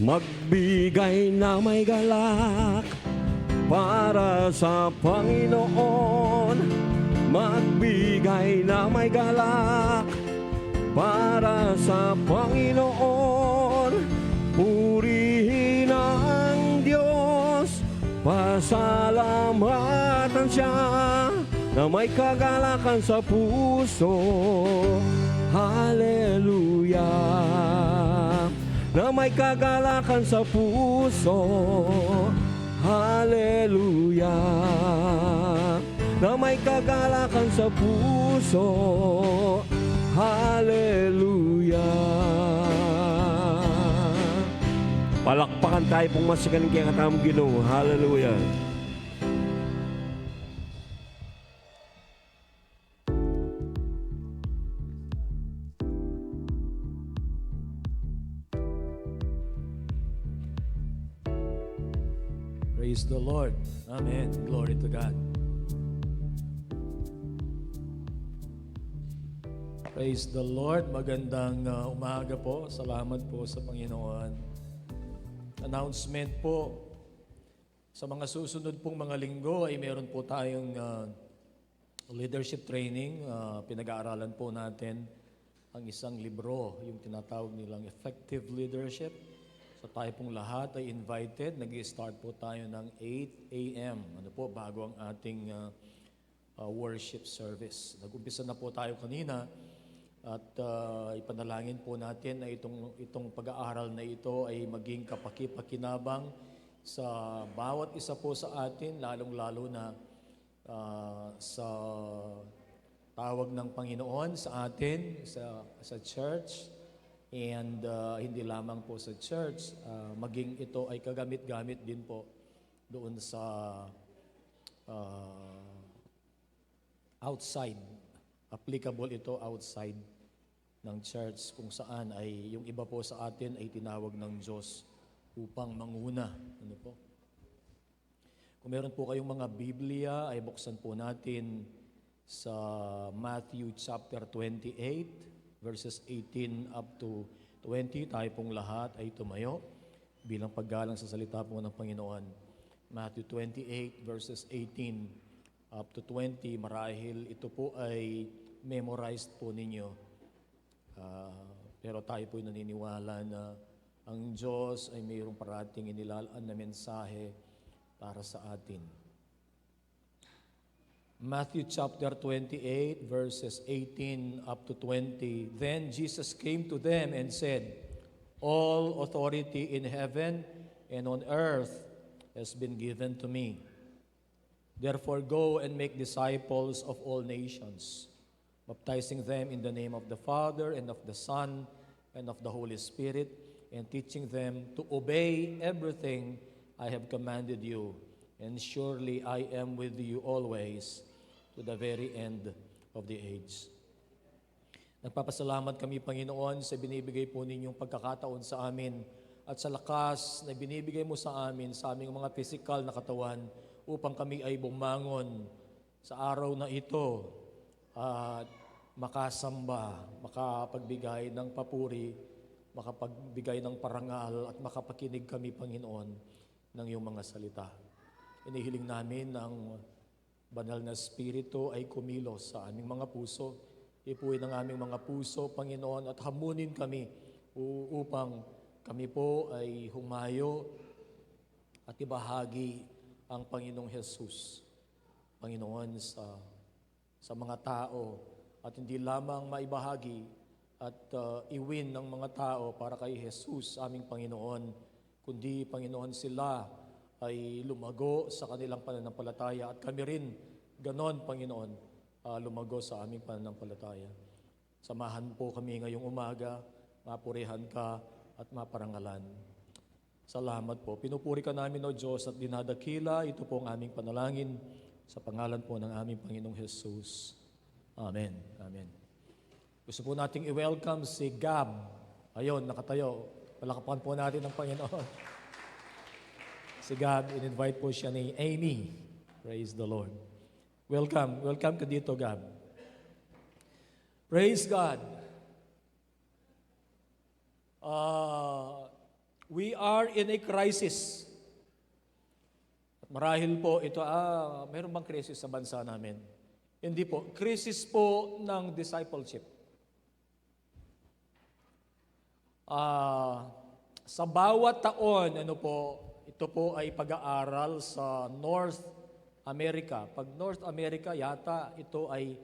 Magbigay na may galak para sa Panginoon. Magbigay na may galak para sa Panginoon. Purihin ang Diyos, pasalamatan siya na may kagalakan sa puso. Hallelujah. Na may kagalakan sa puso. Hallelujah. Na may kagalakan sa puso. Hallelujah. Palakpakan tayo pong masigaling kaya katamang Ginoo. Hallelujah. Praise the Lord. Amen. Glory to God. Praise the Lord. Magandang umaga po. Salamat po sa Panginoon. Announcement po. Sa mga susunod pong mga linggo ay meron po tayong leadership training. Pinag-aaralan po natin ang isang libro, yung tinatawag nilang Effective Leadership. So tayo pong lahat ay invited. Nag-start po tayo ng 8 a.m. Ano po, bago ang ating worship service. Nag-umpisa na po tayo kanina at ipanalangin po natin na itong pag-aaral na ito ay maging kapaki-pakinabang sa bawat isa po sa atin, lalong-lalo na sa tawag ng Panginoon sa atin, sa church. And hindi lamang po sa church, maging ito ay kagamit-gamit din po doon sa outside. Applicable ito outside ng church kung saan ay yung iba po sa atin ay tinawag ng Diyos upang manguna. Ano po? Kung meron po kayong mga Biblia, ay buksan po natin sa Matthew chapter 28, verses 18 up to 20. Tayo pong lahat ay tumayo bilang paggalang sa salita po ng Panginoon. Matthew 28, verses 18 up to 20. Marahil ito po ay memorized po ninyo. Pero tayo po ay naniniwala na ang Diyos ay mayroong parating inilalaan na mensahe para sa atin. Matthew chapter 28, verses 18 up to 20. Then Jesus came to them and said, "All authority in heaven and on earth has been given to me. Therefore go and make disciples of all nations, baptizing them in the name of the Father and of the Son and of the Holy Spirit, and teaching them to obey everything I have commanded you. And surely I am with you always, to the very end of the age." Nagpapasalamat kami, Panginoon, sa binibigay po ninyong pagkakataon sa amin at sa lakas na binibigay mo sa amin, sa aming mga pisikal na katawan, upang kami ay bumangon sa araw na ito at makasamba, makapagbigay ng papuri, makapagbigay ng parangal at makapakinig kami, Panginoon, ng iyong mga salita. Inihiling namin ang banal na Espiritu ay kumilos sa aming mga puso. Ipuin ang aming mga puso, Panginoon, at hamunin kami upang kami po ay humayo at ibahagi ang Panginoong Jesus, Panginoon, sa mga tao, at hindi lamang maibahagi at iwin ng mga tao para kay Jesus, aming Panginoon, kundi, Panginoon, sila ay lumago sa kanilang pananampalataya at kami rin, ganon, Panginoon, lumago sa aming pananampalataya. Samahan po kami ngayong umaga, mapurihan ka at maparangalan. Salamat po. Pinupuri ka namin, O Diyos, at dinadakila. Ito po ang aming panalangin sa pangalan po ng aming Panginoong Jesus. Amen. Amen. Gusto po nating i-welcome si Gab. Ayun, nakatayo. Palakpakan po natin ang Panginoon. Si Gab, in-invite po siya ni Amy. Praise the Lord. Welcome. Welcome ka dito, Gab. Praise God. We are in a crisis. At marahil po ito, mayroon bang crisis sa bansa namin? Hindi po. Crisis po ng discipleship. Sa bawat taon, ito po ay pag-aaral sa North America. Pag North America, yata ito ay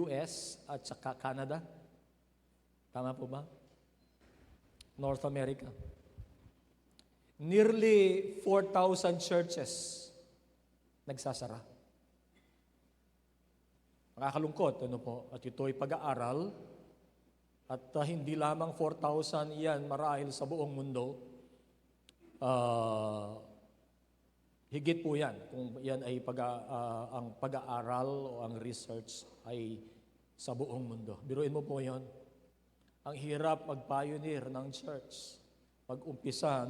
US at saka Canada. Tama po ba? North America. Nearly 4,000 churches nagsasara. Nakakalungkot, At ito ay pag-aaral. At hindi lamang 4,000 yan marahil sa buong mundo. Higit po yan kung yan ay ang pag-aaral o ang research ay sa buong mundo. Biruin mo po yon. Ang hirap mag-pioneer ng church. Pag-umpisa,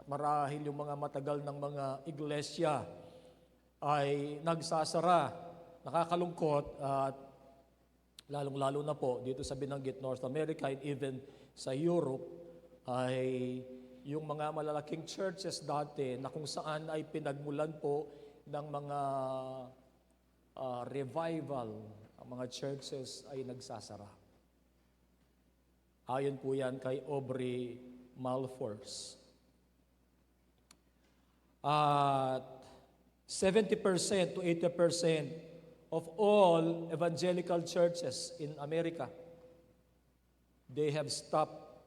At marahil yung mga matagal ng mga iglesia ay nagsasara. Nakakalungkot at lalong-lalo na po dito sa binanggit North America and even sa Europe ay yung mga malalaking churches dati na kung saan ay pinagmulan po ng mga revival, ang mga churches ay nagsasara. Ayon po yan kay Aubrey Malphurs. At 70% to 80% of all evangelical churches in America, they have stopped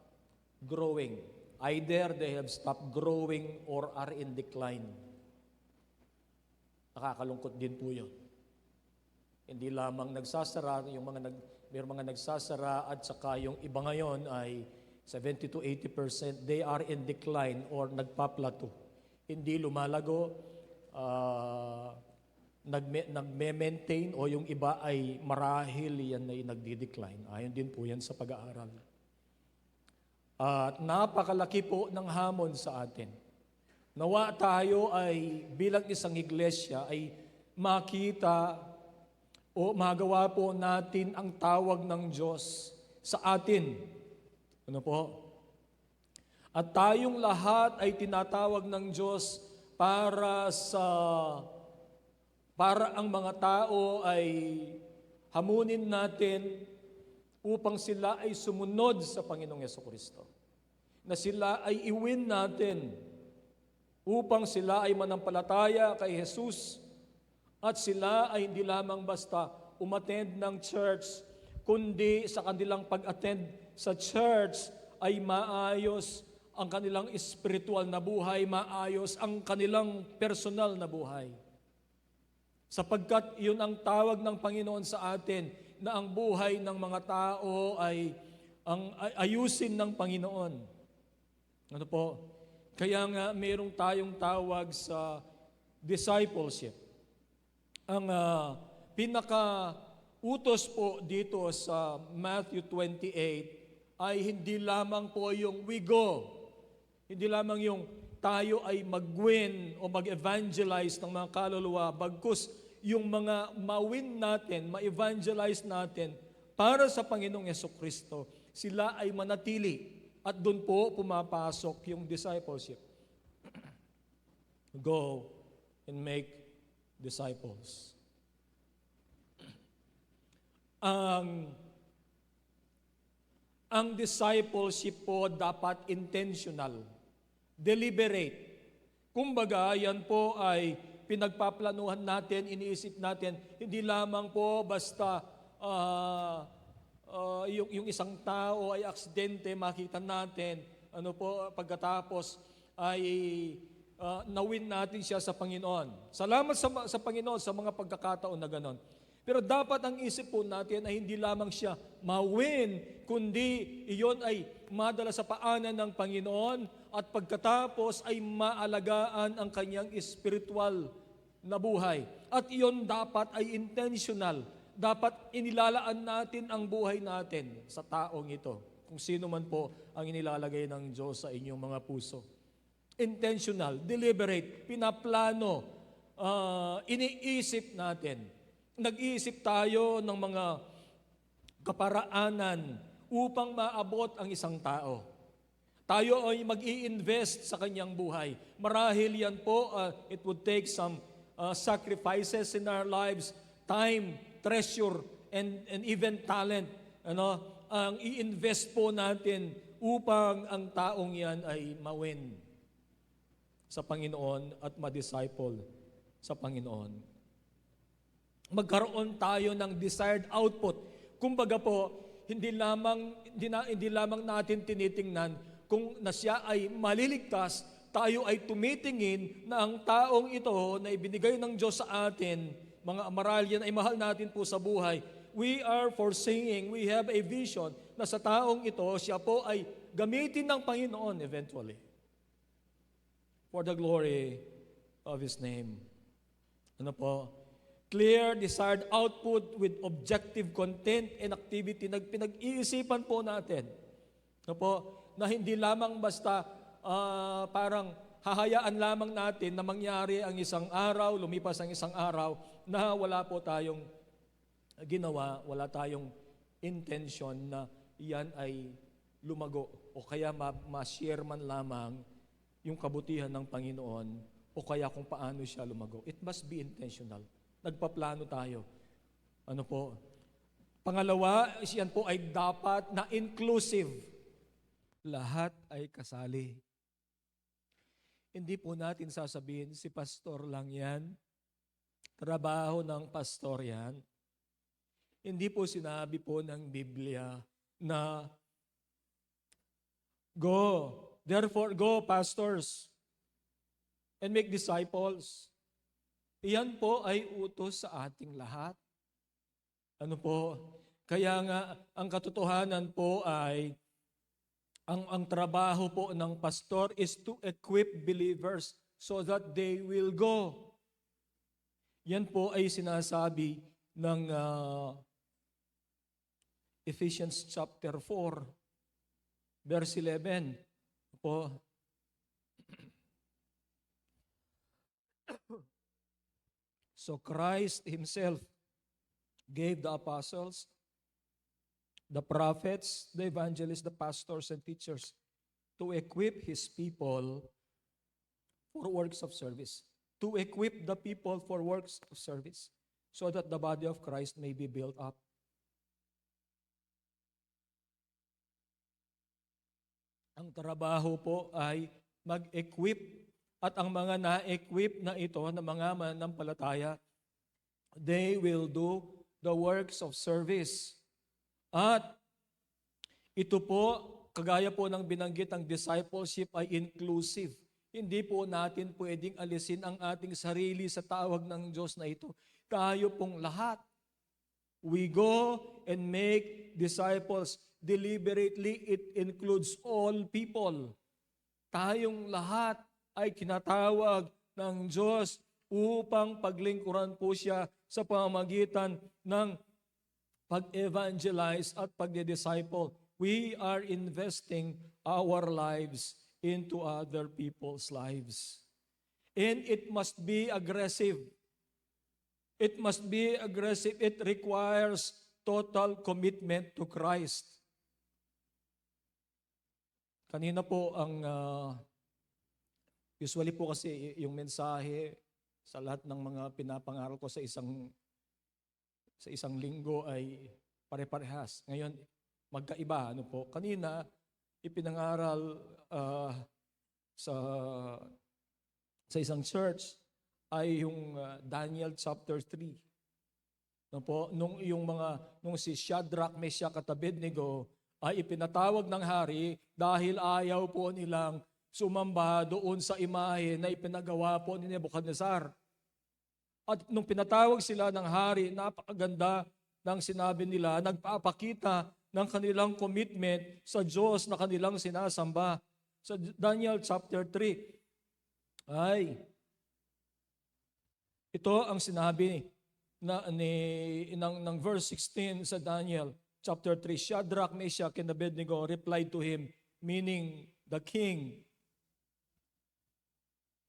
growing. Either they have stopped growing or are in decline. Nakakalungkot din po yun. Hindi lamang nagsasara, may mga nagsasara at saka yung iba ngayon ay 70 to 80%, they are in decline or nagpa-plateau. Hindi lumalago, nagme-maintain o yung iba ay marahil yan ay nagdi-decline. Ayon din po yan sa pag-aaral. At napakalaki po ng hamon sa atin. Nawa tayo ay bilang isang iglesia ay makita o magawa po natin ang tawag ng Diyos sa atin. At tayong lahat ay tinatawag ng Diyos para ang mga tao ay hamunin natin upang sila ay sumunod sa Panginoong Jesucristo. Na sila ay iwin natin upang sila ay manampalataya kay Jesus at sila ay hindi lamang basta umattend ng church, kundi sa kanilang pag-attend sa church ay maayos ang kanilang spiritual na buhay, maayos ang kanilang personal na buhay. Sapagkat yun ang tawag ng Panginoon sa atin, na ang buhay ng mga tao ay ayusin ng Panginoon. Kaya nga mayroong tayong tawag sa discipleship. Ang pinaka-utos po dito sa Matthew 28 ay hindi lamang po yung we go. Hindi lamang yung tayo ay mag-win o mag-evangelize ng mga kaluluwa, bagkus yung mga ma-win natin, ma-evangelize natin para sa Panginoong Jesucristo, sila ay manatili. At doon po pumapasok yung discipleship. Go and make disciples. Ang discipleship po dapat intentional, deliberate. Kumbaga, yan po ay pinagpaplanuhan natin, iniisip natin, hindi lamang po basta yung isang tao ay aksidente, makita natin, pagkatapos ay nawin natin siya sa Panginoon. Salamat sa Panginoon sa mga pagkakataon na ganon. Pero dapat ang isip po natin ay hindi lamang siya ma-win, kundi iyon ay madala sa paanan ng Panginoon at pagkatapos ay maalagaan ang kanyang spiritual na buhay. At iyon dapat ay intentional. Dapat inilalaan natin ang buhay natin sa taong ito. Kung sino man po ang inilalagay ng Diyos sa inyong mga puso. Intentional, deliberate, pinaplano, iniisip natin. Nag-iisip tayo ng mga kaparaanan upang maabot ang isang tao. Tayo ay mag-i-invest sa kanyang buhay. Marahil yan po, it would take some sacrifices in our lives, time, treasure, and even talent. Ang i-invest po natin upang ang taong yan ay mawin sa Panginoon at ma-disciple sa Panginoon. Magkaroon tayo ng desired output. Kumbaga po, hindi lamang natin tinitingnan kung na siya ay maliligtas, tayo ay tumitingin na ang taong ito na ibinigay ng Diyos sa atin, mga Amaralian, ay mahal natin po sa buhay. We are foreseeing, we have a vision na sa taong ito, siya po ay gamitin ng Panginoon eventually for the glory of His name. Ano po? Clear, desired output with objective content and activity. Pinag-iisipan po natin. Ano po? Na hindi lamang basta parang hahayaan lamang natin na mangyari ang isang araw, lumipas ang isang araw, na wala po tayong ginawa, wala tayong intention na iyan ay lumago o kaya ma-share man lamang yung kabutihan ng Panginoon o kaya kung paano siya lumago. It must be intentional. Nagpaplano tayo. Ano po? Pangalawa, yan po ay dapat na inclusive. Lahat ay kasali. Hindi po natin sasabihin, si pastor lang yan. Trabaho ng pastor yan. Hindi po sinabi po ng Biblia na go, therefore go pastors and make disciples. Iyan po ay utos sa ating lahat. Ano po? Kaya nga, ang katotohanan po ay ang trabaho po ng pastor is to equip believers so that they will go. Yan po ay sinasabi ng Ephesians chapter 4, verse 11. Po. So Christ Himself gave the apostles, the prophets, the evangelists, the pastors, and teachers to equip His people for works of service. To equip the people for works of service so that the body of Christ may be built up. Ang trabaho po ay mag-equip at ang mga na-equip na ito na mga mananampalataya, they will do the works of service. At ito po, kagaya po ng binanggit, ang discipleship ay inclusive. Hindi po natin pwedeng alisin ang ating sarili sa tawag ng Diyos na ito. Tayo pong lahat. We go and make disciples. Deliberately, it includes all people. Tayong lahat ay kinatawag ng Diyos upang paglingkuran po siya sa pamamagitan ng pag-evangelize at pag-disciple. We are investing our lives into other people's lives. And it must be aggressive. It must be aggressive. It requires total commitment to Christ. Kanina po usually po kasi yung mensahe sa lahat ng mga pinapangaral ko sa isang linggo ay pare-parehas. Ngayon, magkaiba. Ano po? Kanina, ipinangaral sa isang church ay yung Daniel chapter 3. Ano po? Nung si Shadrach, Meshach at Abednego ay ipinatawag ng hari dahil ayaw po nilang sumamba doon sa imahe na ipinagawa po ni Nebuchadnezzar. At nung pinatawag sila ng hari, napakaganda ng sinabi nila, nagpapakita ng kanilang commitment sa Diyos na kanilang sinasamba. Sa Daniel chapter 3, ay ito ang sinabi ng verse 16 sa Daniel chapter 3. Shadrach, Meshach, and Abednego replied to him, meaning the king,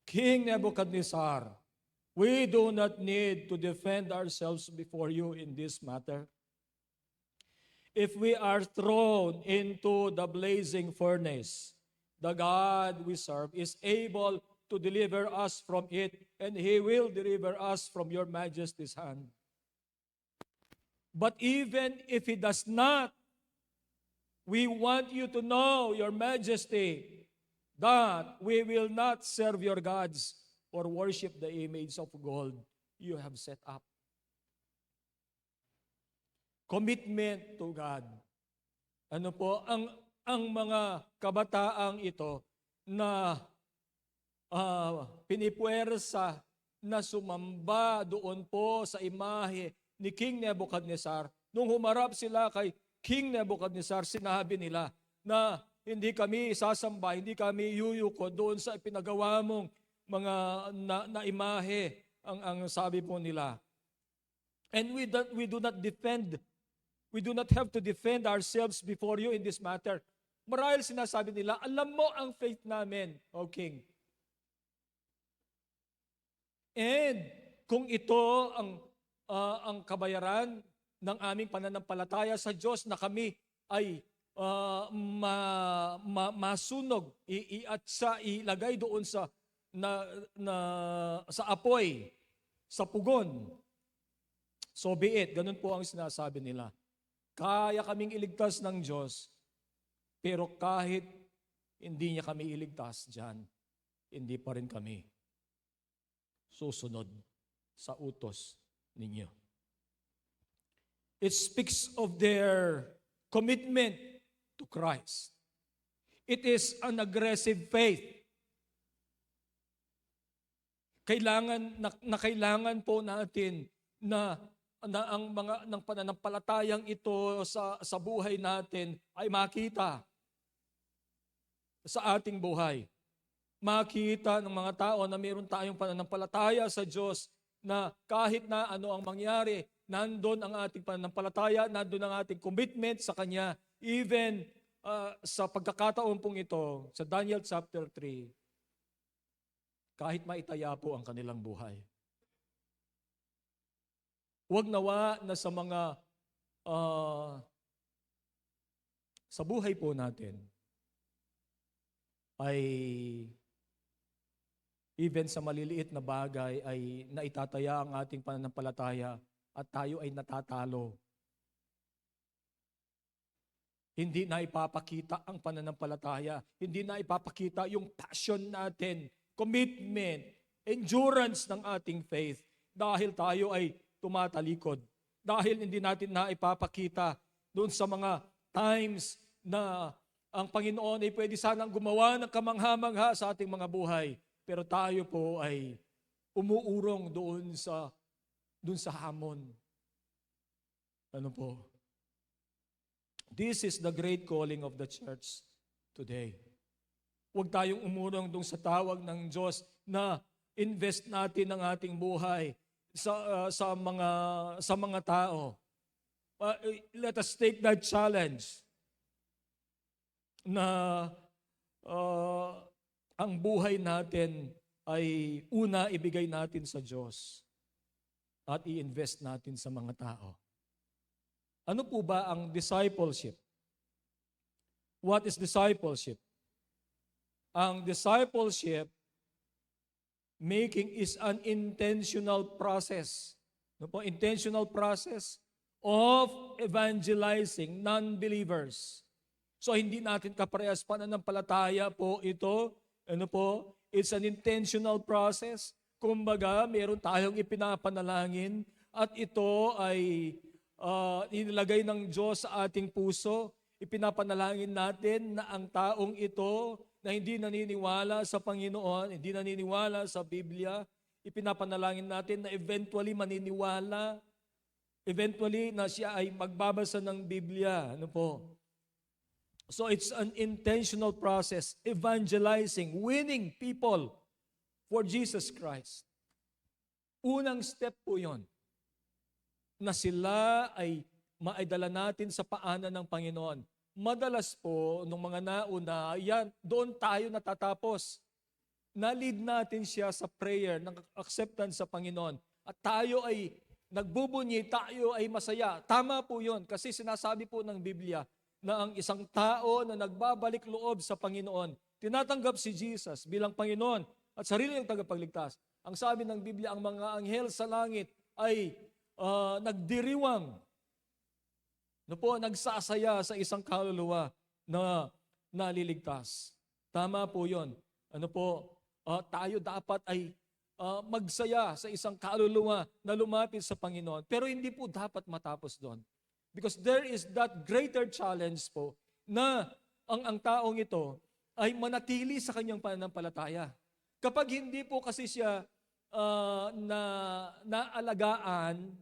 King Nebuchadnezzar, we do not need to defend ourselves before you in this matter. If we are thrown into the blazing furnace, the God we serve is able to deliver us from it, and He will deliver us from your majesty's hand. But even if He does not, we want you to know, your majesty, that we will not serve your gods or worship the image of gold you have set up. Commitment to God. Ano po, ang mga kabataang ito na pinipuwersa na sumamba doon po sa imahe ni King Nebuchadnezzar. Nung humarap sila kay King Nebuchadnezzar, sinabi nila na hindi kami sasamba, hindi kami yuyuko doon sa ipinagawa mong mga na imahe, ang sabi po nila. And we do not defend, we do not have to defend ourselves before you in this matter. Marahil sinasabi nila, alam mo ang faith namin, O King. And kung ito ang kabayaran ng aming pananampalataya sa Diyos na kami ay masunog at sa ilagay doon sa sa apoy, sa pugon. So be it. Ganun po ang sinasabi nila. Kaya kaming iligtas ng Diyos, pero kahit hindi niya kami iligtas diyan, hindi pa rin kami susunod sa utos ninyo. It speaks of their commitment to Christ. It is an aggressive faith. Kailangan po natin na ang mga ng pananampalatayang ito sa buhay natin ay makita sa ating buhay. Makita ng mga tao na mayroon tayong pananampalataya sa Diyos, na kahit na ano ang mangyari, nandun ang ating pananampalataya, nandun ang ating commitment sa Kanya. Even sa pagkakataon pong ito, sa Daniel chapter 3, kahit maitaya po ang kanilang buhay. Huwag nawa na sa mga sa buhay po natin ay even sa maliliit na bagay ay naitataya ang ating pananampalataya at tayo ay natatalo. Hindi na ipapakita ang pananampalataya. Hindi na ipapakita yung passion natin, commitment, endurance ng ating faith dahil tayo ay tumatalikod. Dahil hindi natin na ipapakita doon sa mga times na ang Panginoon ay pwede sanang gumawa ng kamangha-mangha sa ating mga buhay. Pero tayo po ay umuurong doon sa hamon. Ano po? This is the great calling of the church today. Huwag tayong umurong doon sa tawag ng Diyos na invest natin ang ating buhay sa mga tao. Let us take that challenge na ang buhay natin ay una ibigay natin sa Diyos at i-invest natin sa mga tao. Ano po ba ang discipleship? What is discipleship? Ang discipleship making is an intentional process. Ano po? Intentional process of evangelizing non-believers. So hindi natin kaparehas pananampalataya po ito. Ano po? It's an intentional process. Kumbaga, meron tayong ipinapanalangin at ito ay inilagay ng Diyos sa ating puso. Ipinapanalangin natin na ang taong ito na hindi naniniwala sa Panginoon, hindi naniniwala sa Biblia, ipinapanalangin natin na eventually maniniwala, eventually na siya ay magbabasa ng Biblia. Ano po? So it's an intentional process, evangelizing, winning people for Jesus Christ. Unang step po yon, na sila ay maidala natin sa paanan ng Panginoon. Madalas po, nung mga nauna, yan, doon tayo natatapos. Na-lead natin siya sa prayer, ng acceptance sa Panginoon. At tayo ay nagbubunyi, tayo ay masaya. Tama po yon, kasi sinasabi po ng Biblia, na ang isang tao na nagbabalik loob sa Panginoon tinatanggap si Jesus bilang Panginoon at sarili niyang tagapagligtas, ang sabi ng Biblia, ang mga anghel sa langit ay nagdiriwang, nagsasaya sa isang kaluluwa na naliligtas. Tama po yun. Tayo dapat ay magsaya sa isang kaluluwa na lumapit sa Panginoon. Pero hindi po dapat matapos doon. Because there is that greater challenge po na ang taong ito ay manatili sa kanyang pananampalataya. Kapag hindi po kasi siya naalagaan,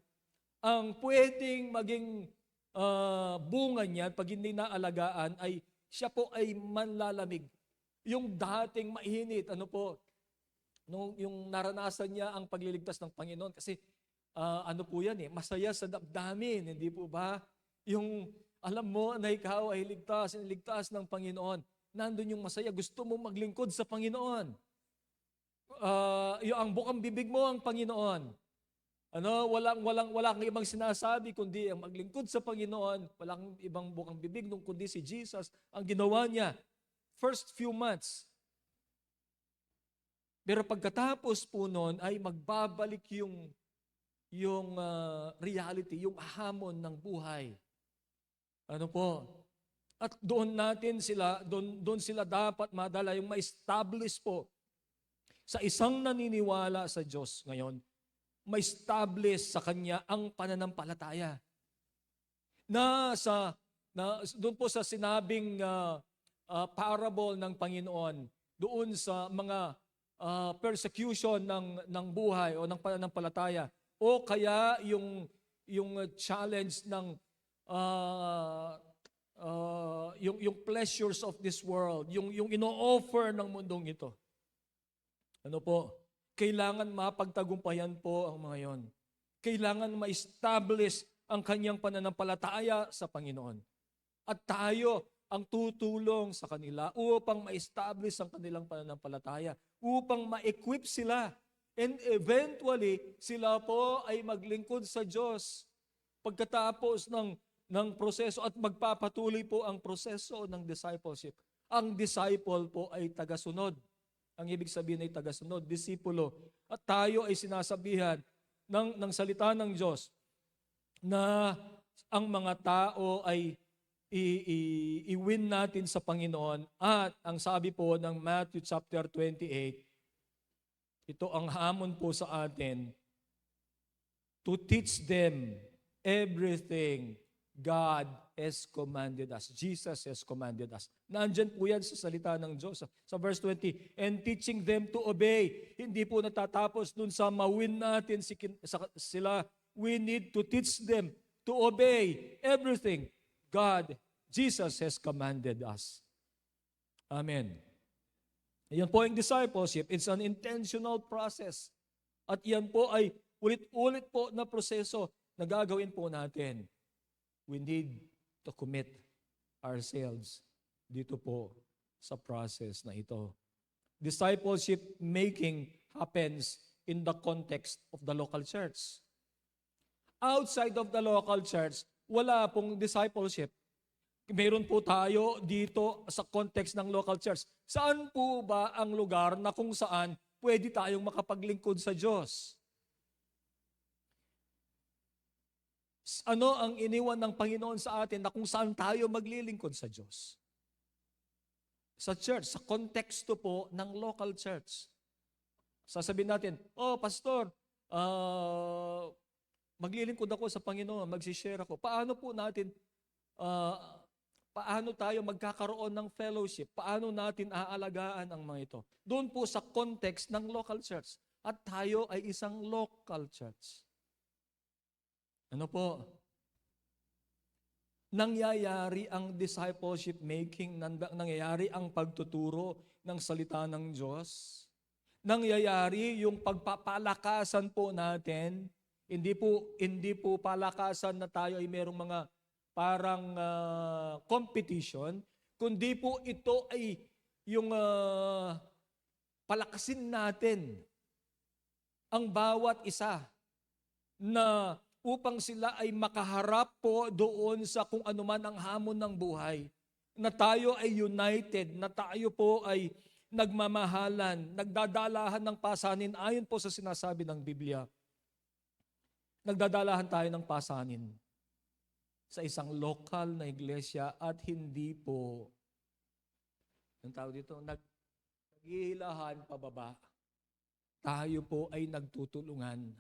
ang pwedeng maging bunga niya, pag hindi naalagaan, ay siya po ay manlalamig. Yung dating mainit, yung naranasan niya ang pagliligtas ng Panginoon. Kasi masaya sa damdamin, hindi po ba? Yung alam mo na ikaw ay ligtas ng Panginoon. Nandun yung masaya, gusto mo maglingkod sa Panginoon. Yung ang bukang bibig mo ang Panginoon. Walang ibang sinasabi kundi ang maglingkod sa Panginoon. Walang ibang bukang bibig kundi si Jesus. Ang ginawa niya, first few months. Pero pagkatapos po noon ay magbabalik yung reality, yung hamon ng buhay. At doon sila dapat madala, yung ma-establish po sa isang naniniwala sa Diyos ngayon, ma-establish sa Kanya ang pananampalataya. Doon po sa sinabing parable ng Panginoon, doon sa mga persecution ng buhay o ng pananampalataya, o kaya yung challenge ng yung pleasures of this world, yung ino-offer ng mundong ito. Kailangan mapagtagumpayan po ang mga yon. Kailangan ma-establish ang kanyang pananampalataya sa Panginoon. At tayo ang tutulong sa kanila upang ma-establish ang kanilang pananampalataya, upang ma-equip sila. And eventually, sila po ay maglingkod sa Diyos pagkatapos ng proseso, at magpapatuloy po ang proseso ng discipleship. Ang disciple po ay tagasunod. Ang ibig sabihin ay tagasunod, disipulo. At tayo ay sinasabihan ng salita ng Diyos na ang mga tao ay i-win natin sa Panginoon. At ang sabi po ng Matthew chapter 28, ito ang hamon po sa atin, to teach them everything God has commanded us. Jesus has commanded us. Nandyan po yan sa salita ng Diyos. Sa verse 20, and teaching them to obey. Hindi po natatapos dun sa mawin natin sila. We need to teach them to obey everything Jesus has commanded us. Amen. Yan po ang discipleship. It's an intentional process. At yan po ay ulit-ulit po na proseso na gagawin po natin. We need to commit ourselves dito po sa process na ito. Discipleship making happens in the context of the local church. Outside of the local church, wala pong discipleship. Meron po tayo dito sa context ng local church. Saan po ba ang lugar na kung saan pwede tayong makapaglingkod sa Diyos? Ano ang iniwan ng Panginoon sa atin na kung saan tayo maglilingkod sa Diyos? Sa church, sa konteksto po ng local church. Sasabihin natin, pastor, maglilingkod ako sa Panginoon, magsishare ako. Paano tayo magkakaroon ng fellowship? Paano natin aalagaan ang mga ito? Doon po sa context ng local church. At tayo ay isang local church. Nangyayari ang discipleship making, nangyayari ang pagtuturo ng salita ng Diyos. Nangyayari yung pagpapalakasan po natin. Hindi po palakasan na tayo ay merong mga parang competition, kundi po ito ay yung palakasin natin ang bawat isa na upang sila ay makaharap po doon sa kung anuman ang hamon ng buhay, na tayo ay united, na tayo po ay nagmamahalan, nagdadalahan ng pasanin ayon po sa sinasabi ng Biblia. Nagdadalahan tayo ng pasanin sa isang lokal na iglesia at hindi po, ang tawag dito, naghihilahan pababa. Tayo po ay nagtutulungan,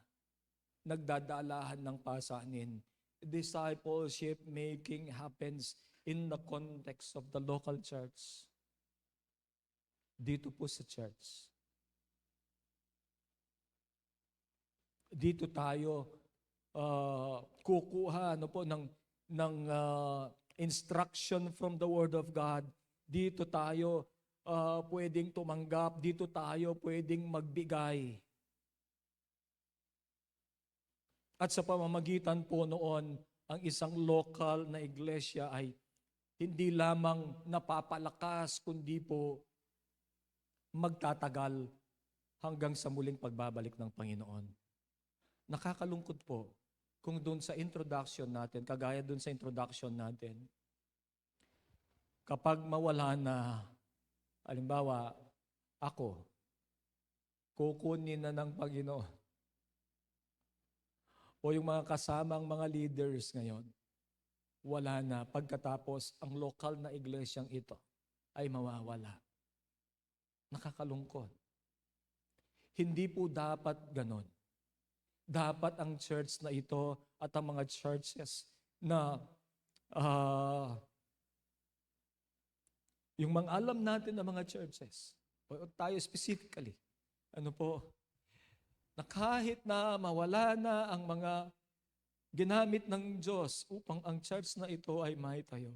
nagdadalahan ng pasanin. Discipleship making happens in the context of the local church. Dito po sa church. Dito tayo kukuha ng instruction from the Word of God. Dito tayo pwedeng tumanggap. Dito tayo pwedeng magbigay. At sa pamamagitan po noon, ang isang lokal na iglesia ay hindi lamang napapalakas, kundi po magtatagal hanggang sa muling pagbabalik ng Panginoon. Nakakalungkot po kung doon sa introduction natin, kagaya doon sa introduction natin, kapag mawala na, halimbawa, ako, kukunin na ng Panginoon, o yung mga kasamang mga leaders ngayon, wala na pagkatapos ang lokal na iglesyang ito ay mawawala. Nakakalungkot. Hindi po dapat ganon. Dapat ang church na ito at ang mga churches na yung mga alam natin na mga churches, o tayo specifically, na kahit na mawala na ang mga ginamit ng Diyos upang ang church na ito ay maitayo,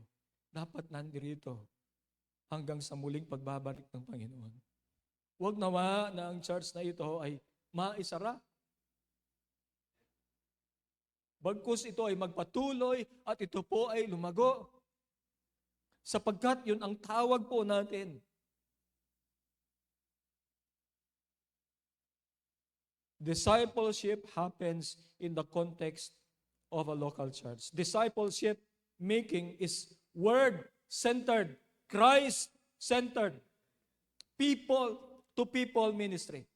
dapat nandirito hanggang sa muling pagbabalik ng Panginoon. Huwag nawa na ang church na ito ay maisara. Bagkus ito ay magpatuloy at ito po ay lumago. Sapagkat yun ang tawag po natin. Discipleship happens in the context of a local church. Discipleship making is word-centered, Christ-centered, people-to-people ministry.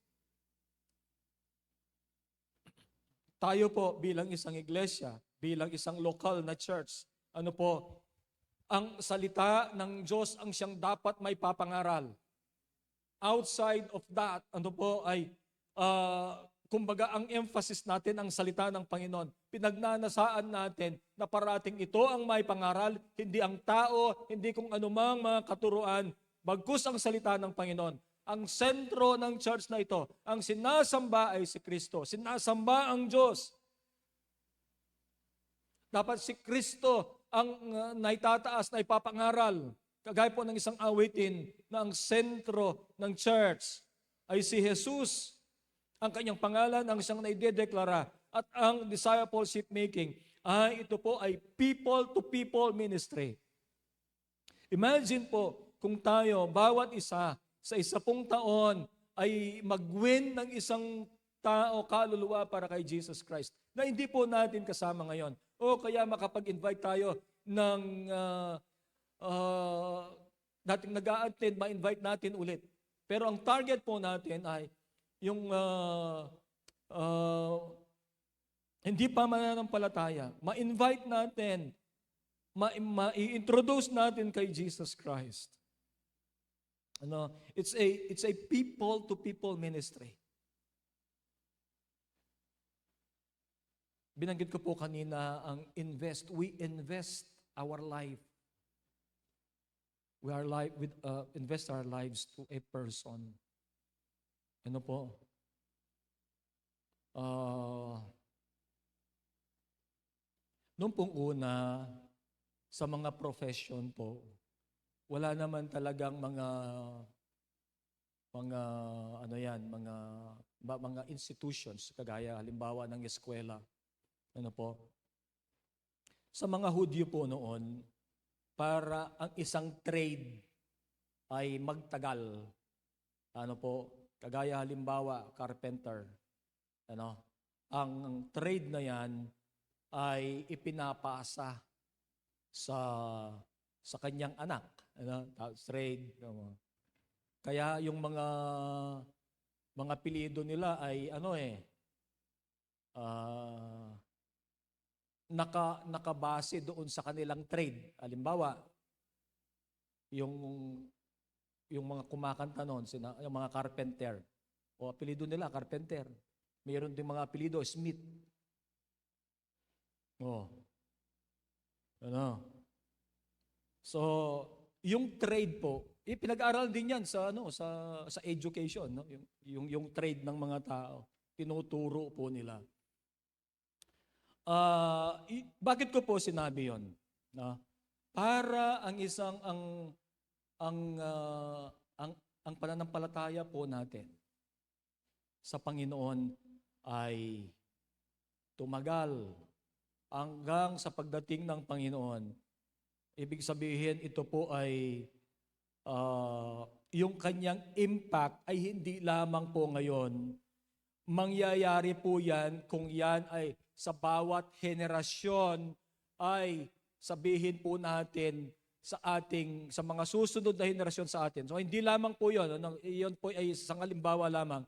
Tayo po bilang isang iglesia, bilang isang lokal na church, ang salita ng Diyos ang siyang dapat may papangaral. Outside of that, ay kumbaga ang emphasis natin ang salita ng Panginoon. Pinagnanasaan natin na parating ito ang may pangaral, hindi ang tao, hindi kung anumang mga katuruan, bagkus ang salita ng Panginoon. Ang sentro ng church na ito, ang sinasamba ay si Kristo. Sinasamba ang Diyos. Dapat si Kristo ang naitataas na ipapangaral. Kagaya po ng isang awitin na ang sentro ng church ay si Jesus. Ang kanyang pangalan ang siyang naidedeklara at ang discipleship making ay ito po ay people-to-people ministry. Imagine po kung tayo, bawat isa, sa 10 taon ay mag-win ng isang tao, kaluluwa para kay Jesus Christ na hindi po natin kasama ngayon. O kaya makapag-invite tayo ng dating nag-a-attend, ma-invite natin ulit. Pero ang target po natin ay yung hindi pa mananampalataya, ma-invite natin, ma-introduce natin kay Jesus Christ. It's a people-to-people ministry. Binanggit ko po kanina ang invest. We invest our life. We invest our lives to a person. Noong pong una, sa mga profession po, wala naman talagang mga institutions, kagaya halimbawa ng eskwela. Sa mga Hudyo po noon, para ang isang trade ay magtagal. Kagaya halimbawa, carpenter. Ang trade na yan ay ipinapasa sa sa kanyang anak. Trade. Kaya yung mga apelyido nila ay nakabase doon sa kanilang trade. Halimbawa, yung mga kumakanta noon, yung mga carpenter. O apelyido nila, carpenter. Mayroon din mga apelyido, Smith. So, yung trade po, pinag-aaral din yan sa education, no? Yung trade ng mga tao, tinuturo po nila. Bakit ko po sinabi 'yon? No? Para ang pananampalataya po natin sa Panginoon ay tumagal hanggang sa pagdating ng Panginoon. Ibig sabihin, ito po ay yung kanyang impact ay hindi lamang po ngayon. Mangyayari po yan kung yan ay sa bawat henerasyon ay sabihin po natin sa mga susunod na henerasyon sa atin. So hindi lamang po yun. Iyon po ay isang halimbawa lamang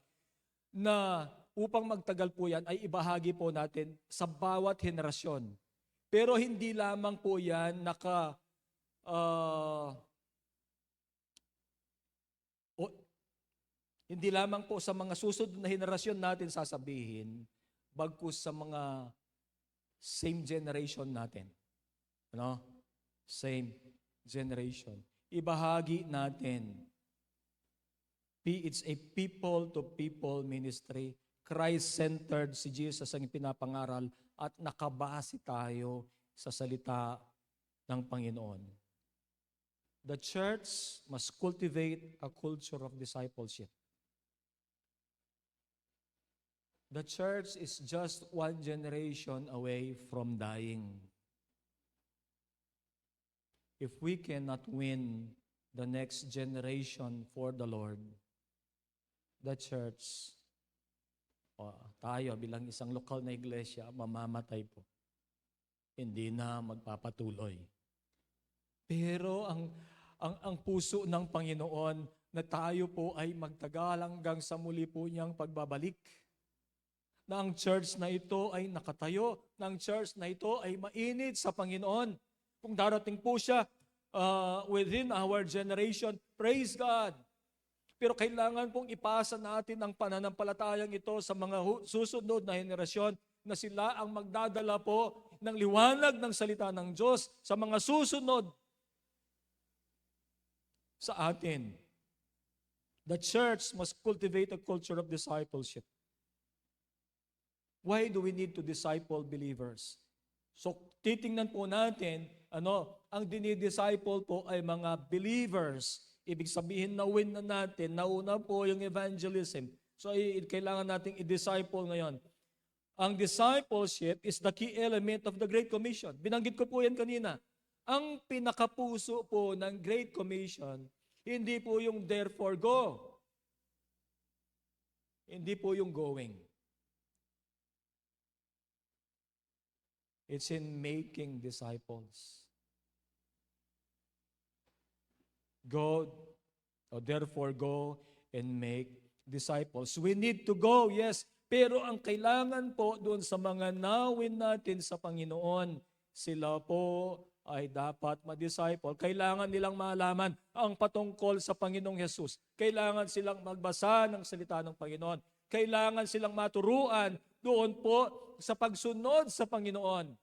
na upang magtagal po yan ay ibahagi po natin sa bawat henerasyon. Pero hindi lamang po yan hindi lamang po sa mga susunod na henerasyon natin sasabihin, bagkus sa mga same generation natin. Same generation. Ibahagi natin. It's a people-to-people ministry. Christ-centered si Jesus ang pinapangaral at nakabase tayo sa salita ng Panginoon. The church must cultivate a culture of discipleship. The church is just one generation away from dying. If we cannot win the next generation for the Lord, the church, tayo bilang isang lokal na iglesia, mamamatay po. Hindi na magpapatuloy. Pero ang puso ng Panginoon na tayo po ay magtagal hanggang sa muli po niyang pagbabalik. Na ang church na ito ay nakatayo, na ang church na ito ay mainit sa Panginoon. Kung darating po siya within our generation, praise God. Pero kailangan pong ipasa natin ang pananampalatayang ito sa mga susunod na henerasyon na sila ang magdadala po ng liwanag ng salita ng Diyos sa mga susunod sa atin. The church must cultivate a culture of discipleship. Why do we need to disciple believers? So, titingnan po natin, ang dinidisciple po ay mga believers. Ibig sabihin, na-win na natin, nauna po yung evangelism. So, kailangan nating i-disciple ngayon. Ang discipleship is the key element of the Great Commission. Binanggit ko po yan kanina. Ang pinakapuso po ng Great Commission, hindi po yung therefore go. Hindi po yung going. It's in making disciples. Therefore go and make disciples. We need to go, yes. Pero ang kailangan po doon sa mga nawin natin sa Panginoon, sila po ay dapat ma-disciple. Kailangan nilang malaman ang patungkol sa Panginoong Jesus. Kailangan silang magbasa ng salita ng Panginoon. Kailangan silang maturuan doon po sa pagsunod sa Panginoon.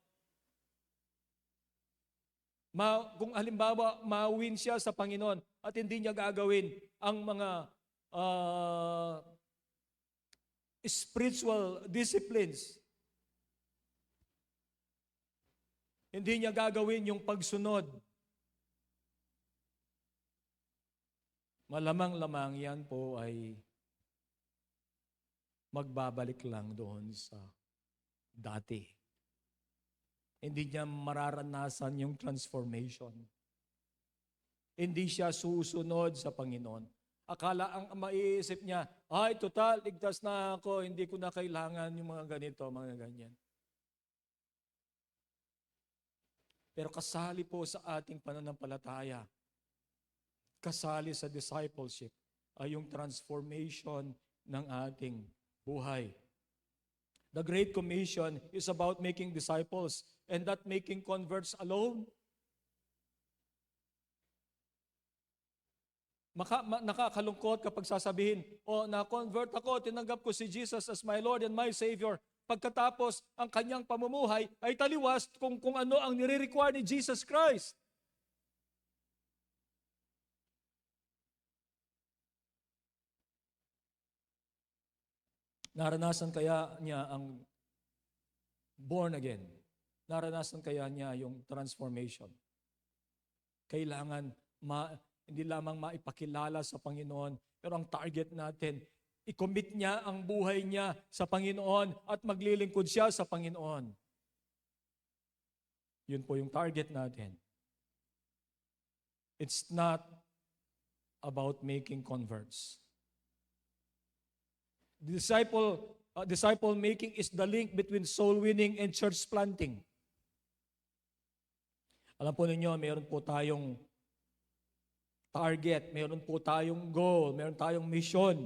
Kung halimbawa, mawin siya sa Panginoon at hindi niya gagawin ang mga spiritual disciplines, hindi niya gagawin yung pagsunod, malamang-lamang yan po ay magbabalik lang doon sa dati. Hindi niya mararanasan yung transformation. Hindi siya susunod sa Panginoon. Akala ang maiisip niya, ay total, ligtas na ako, hindi ko na kailangan yung mga ganito, mga ganyan. Pero kasali po sa ating pananampalataya, kasali sa discipleship, ay yung transformation ng ating buhay. The Great Commission is about making disciples and not making converts alone. Nakakalungkot kapag sasabihin, na-convert ako, tinanggap ko si Jesus as my Lord and my Savior. Pagkatapos, ang kanyang pamumuhay ay taliwas kung ano ang nire-require ni Jesus Christ. Naranasan kaya niya ang born again? Naranasan kaya niya yung transformation? Kailangan hindi lamang maipakilala sa Panginoon, pero ang target natin, i-commit niya ang buhay niya sa Panginoon at maglilingkod siya sa Panginoon. Yun po yung target natin. It's not about making converts. Disciple making is the link between soul winning and church planting. Alam po ninyo, meron po tayong target, meron po tayong goal, meron tayong mission.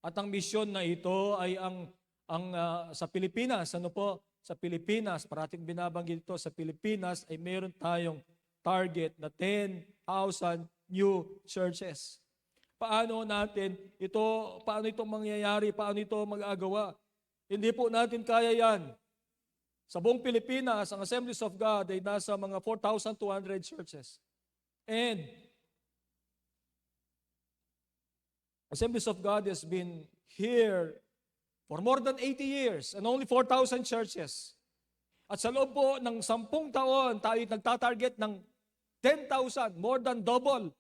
At ang mission na ito ay sa Pilipinas, sa Pilipinas, parating binabanggit ito, sa Pilipinas ay meron tayong target na 10,000 new churches. Paano ito mangyayari, paano ito magagawa? Hindi po natin kaya yan. Sa buong Pilipinas, ang Assemblies of God ay nasa mga 4,200 churches. And Assemblies of God has been here for more than 80 years and only 4,000 churches. At sa loob po ng 10 taon, tayo nagtatarget ng 10,000, more than double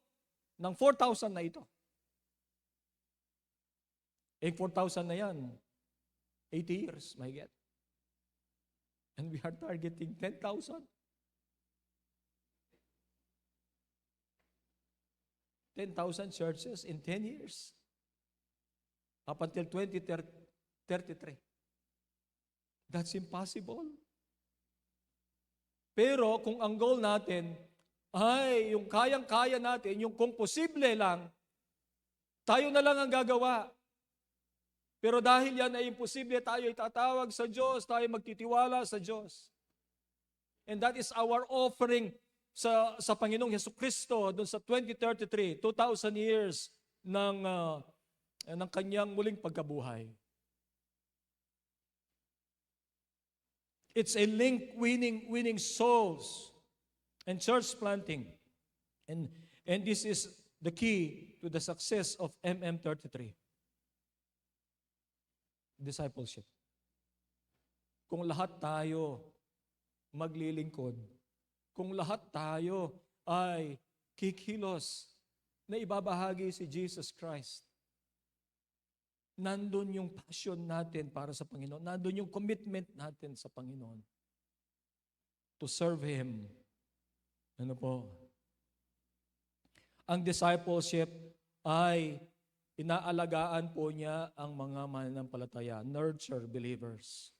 ng 4,000 na ito. 4,000 na yan, 80 years, may get. And we are targeting 10,000. 10,000 churches in 10 years. Up until 2033. That's impossible. Pero kung ang goal natin ay yung kayang-kaya natin, yung kung posible lang, tayo na lang ang gagawa. Pero dahil yan ay imposible, tayo ay tatawag sa Diyos, tayo magtitiwala sa Diyos. And that is our offering sa Panginoong Jesucristo doon sa 2033, 2,000 years ng kanyang muling pagkabuhay. It's a link winning souls and church planting. And this is the key to the success of MM33. Discipleship. Kung lahat tayo maglilingkod, kung lahat tayo ay kikilos na ibabahagi si Jesus Christ, nandun yung passion natin para sa Panginoon, nandun yung commitment natin sa Panginoon to serve Him. Ano po? Ang discipleship ay inaalagaan po niya ang mga mananampalataya, nurture believers.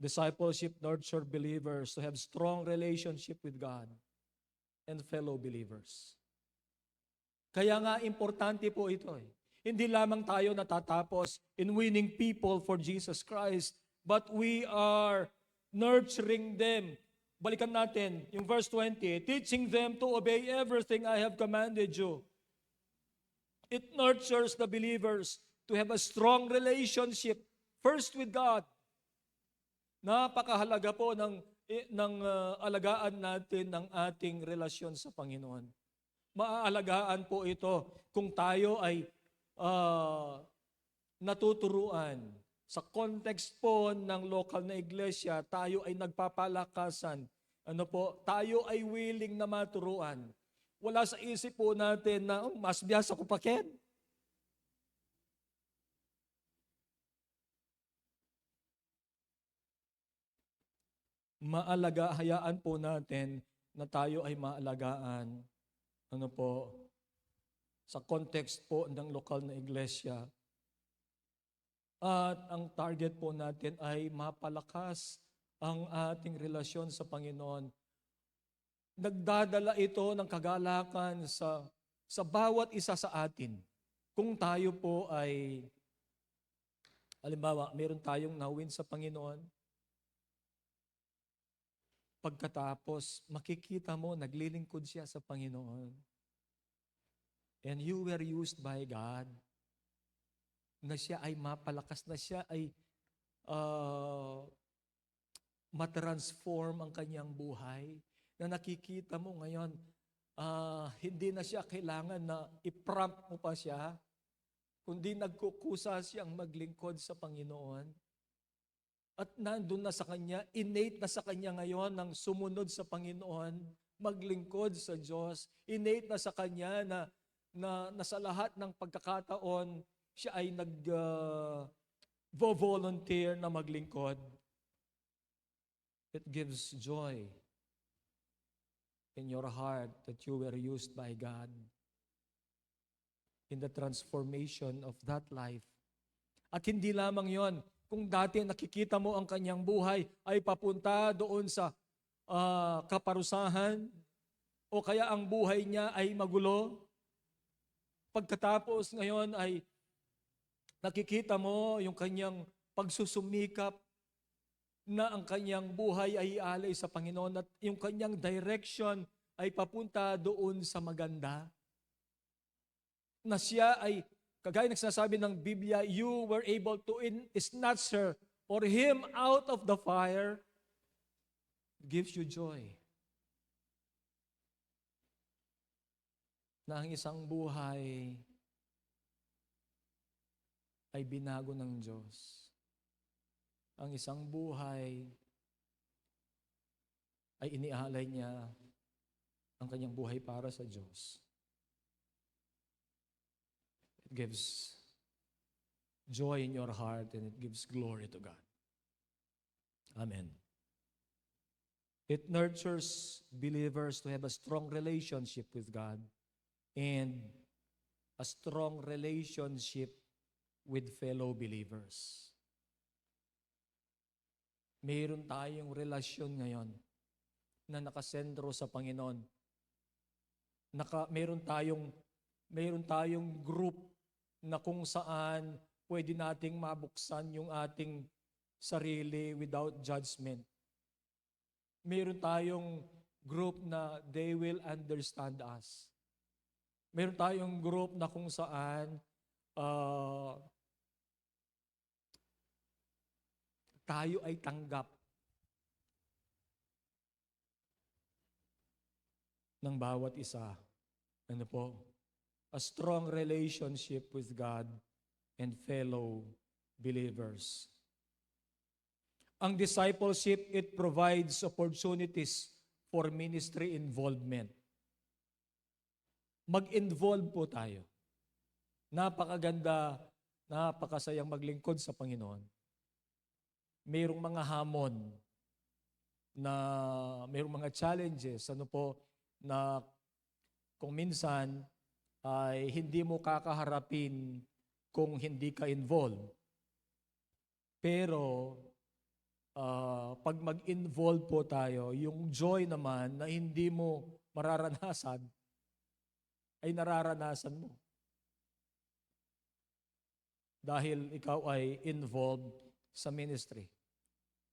Discipleship nurture believers to have strong relationship with God and fellow believers. Kaya nga importante po ito eh. Hindi lamang tayo natatapos in winning people for Jesus Christ, but we are nurturing them. Balikan natin yung verse 20, teaching them to obey everything I have commanded you. It nurtures the believers to have a strong relationship first with God. Napakahalaga po ng alagaan natin ng ating relasyon sa Panginoon. Maaalagaan po ito kung tayo ay natuturuan. Sa context po ng local na iglesia, tayo ay nagpapalakasan. Tayo ay willing na maturuan. Wala sa isip po natin na, mas biyasa ko pa, Ken. Hayaan po natin na tayo ay maalagaan. Sa context po ng lokal na iglesia. At ang target po natin ay mapalakas ang ating relasyon sa Panginoon. Nagdadala ito ng kagalakan sa bawat isa sa atin. Kung tayo po ay, halimbawa, meron tayong nawin sa Panginoon, pagkatapos makikita mo naglilingkod siya sa Panginoon. And you were used by God, na siya ay mapalakas, na siya ay matransform ang kanyang buhay, na nakikita mo ngayon, hindi na siya kailangan na i-prompt mo pa siya, kundi nagkukusa siyang maglingkod sa Panginoon. At nandun na sa kanya, innate na sa kanya ngayon ng sumunod sa Panginoon, maglingkod sa Diyos. Innate na sa kanya na sa lahat ng pagkakataon, siya ay volunteer na maglingkod. It gives joy in your heart that you were used by God in the transformation of that life. At hindi lamang yon, kung dati nakikita mo ang kanyang buhay ay papunta doon sa kaparusahan, o kaya ang buhay niya ay magulo, pagkatapos ngayon ay nakikita mo yung kanyang pagsusumikap na ang kanyang buhay ay ialay sa Panginoon at yung kanyang direction ay papunta doon sa maganda. Na siya ay, kagaya ng sinasabi ng Biblia, you were able to snatch her or him out of the fire, gives you joy. Na ang isang buhay ay binago ng Diyos. Ang isang buhay ay inialay niya ang kanyang buhay para sa Diyos. It gives joy in your heart and it gives glory to God. Amen. It nurtures believers to have a strong relationship with God and a strong relationship with fellow believers. Mayroon tayong relasyon ngayon na nakasentro sa Panginoon. Mayroon tayong group na kung saan pwede nating mabuksan yung ating sarili without judgment. Mayroon tayong group na they will understand us. Mayroon tayong group na kung saan tayo ay tanggap ng bawat isa. Ano po? A strong relationship with God and fellow believers. Ang discipleship, it provides opportunities for ministry involvement. Mag-involve po tayo. Napakaganda, napakasayang maglingkod sa Panginoon. Mayroong mga hamon na mayroong mga challenges, na kung minsan ay hindi mo kakaharapin kung hindi ka involved. Pero pag mag-involve po tayo, yung joy naman na hindi mo mararanasan, ay nararanasan mo. Dahil ikaw ay involved sa ministry.